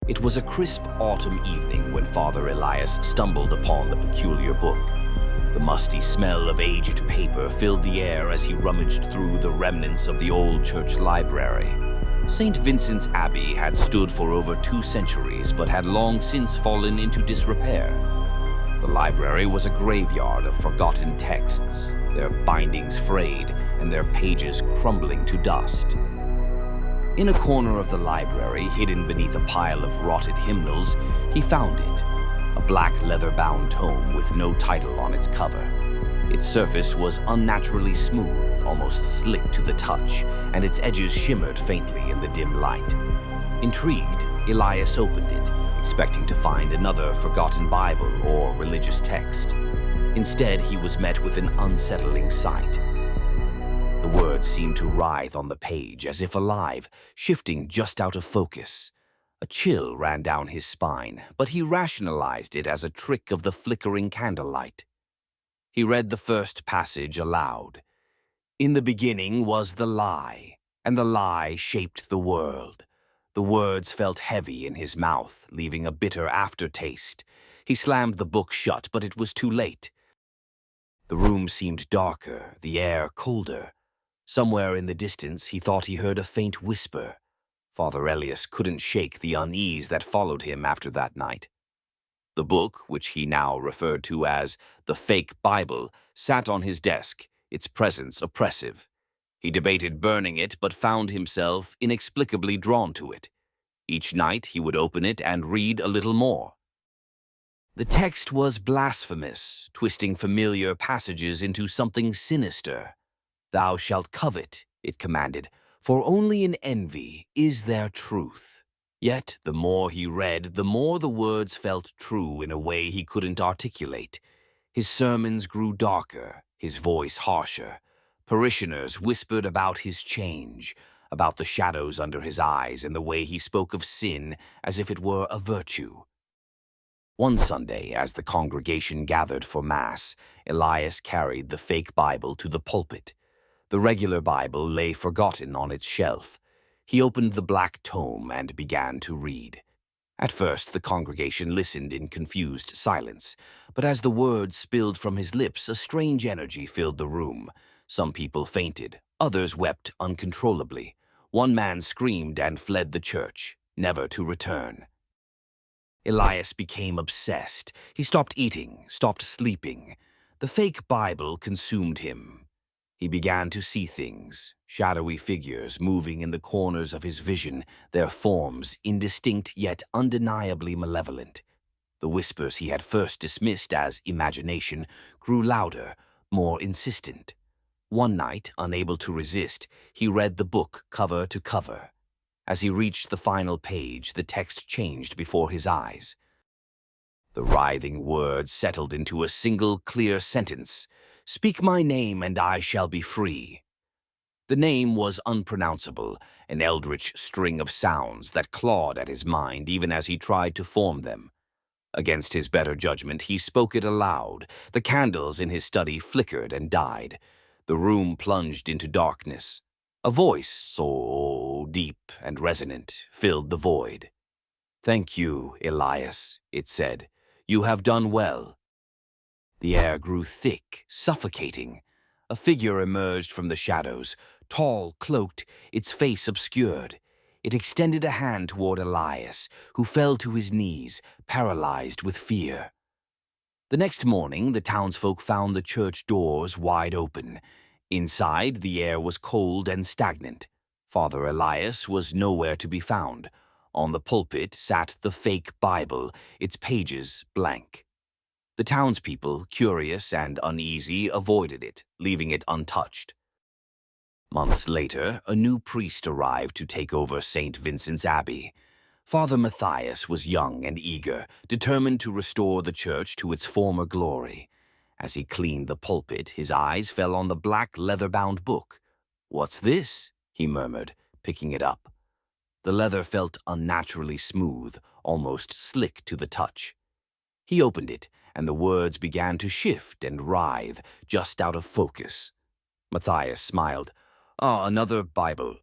It was a crisp autumn evening when Father Elias stumbled upon the peculiar book. The musty smell of aged paper filled the air as he rummaged through the remnants of the old church library. St. Vincent's Abbey had stood for over 2 centuries but had long since fallen into disrepair. The library was a graveyard of forgotten texts, their bindings frayed and their pages crumbling to dust. In a corner of the library, hidden beneath a pile of rotted hymnals, he found it, a black leather-bound tome with no title on its cover. Its surface was unnaturally smooth, almost slick to the touch, and its edges shimmered faintly in the dim light. Intrigued, Elias opened it, expecting to find another forgotten Bible or religious text. Instead, he was met with an unsettling sight. The words seemed to writhe on the page as if alive, shifting just out of focus. A chill ran down his spine, but he rationalized it as a trick of the flickering candlelight. He read the first passage aloud. "In the beginning was the lie, and the lie shaped the world." The words felt heavy in his mouth, leaving a bitter aftertaste. He slammed the book shut, but it was too late. The room seemed darker, the air colder. Somewhere in the distance, he thought he heard a faint whisper. Father Elias couldn't shake the unease that followed him after that night. The book, which he now referred to as the fake Bible, sat on his desk, its presence oppressive. He debated burning it, but found himself inexplicably drawn to it. Each night, he would open it and read a little more. The text was blasphemous, twisting familiar passages into something sinister. "Thou shalt covet," it commanded, "for only in envy is there truth." Yet, the more he read, the more the words felt true in a way he couldn't articulate. His sermons grew darker, his voice harsher. Parishioners whispered about his change, about the shadows under his eyes and the way he spoke of sin as if it were a virtue. One Sunday, as the congregation gathered for Mass, Elias carried the fake Bible to the pulpit. The regular Bible lay forgotten on its shelf. He opened the black tome and began to read. At first, the congregation listened in confused silence, but as the words spilled from his lips, a strange energy filled the room. Some people fainted, others wept uncontrollably. One man screamed and fled the church, never to return. Elias became obsessed. He stopped eating, stopped sleeping. The fake Bible consumed him. He began to see things, shadowy figures moving in the corners of his vision, their forms indistinct yet undeniably malevolent. The whispers he had first dismissed as imagination grew louder, more insistent. One night, unable to resist, he read the book cover to cover. As he reached the final page, the text changed before his eyes. The writhing words settled into a single clear sentence. "Speak my name, and I shall be free." The name was unpronounceable, an eldritch string of sounds that clawed at his mind even as he tried to form them. Against his better judgment, he spoke it aloud. The candles in his study flickered and died. The room plunged into darkness. A voice, so deep and resonant, filled the void. "Thank you, Elias," it said. "You have done well." The air grew thick, suffocating. A figure emerged from the shadows, tall, cloaked, its face obscured. It extended a hand toward Elias, who fell to his knees, paralyzed with fear. The next morning, the townsfolk found the church doors wide open. Inside, the air was cold and stagnant. Father Elias was nowhere to be found. On the pulpit sat the fake Bible, its pages blank. The townspeople, curious and uneasy, avoided it, leaving it untouched. Months later, a new priest arrived to take over St. Vincent's Abbey. Father Matthias was young and eager, determined to restore the church to its former glory. As he cleaned the pulpit, his eyes fell on the black leather-bound book. "What's this?" he murmured, picking it up. The leather felt unnaturally smooth, almost slick to the touch. He opened it, and the words began to shift and writhe, just out of focus. Matthias smiled. "Ah, another Bible.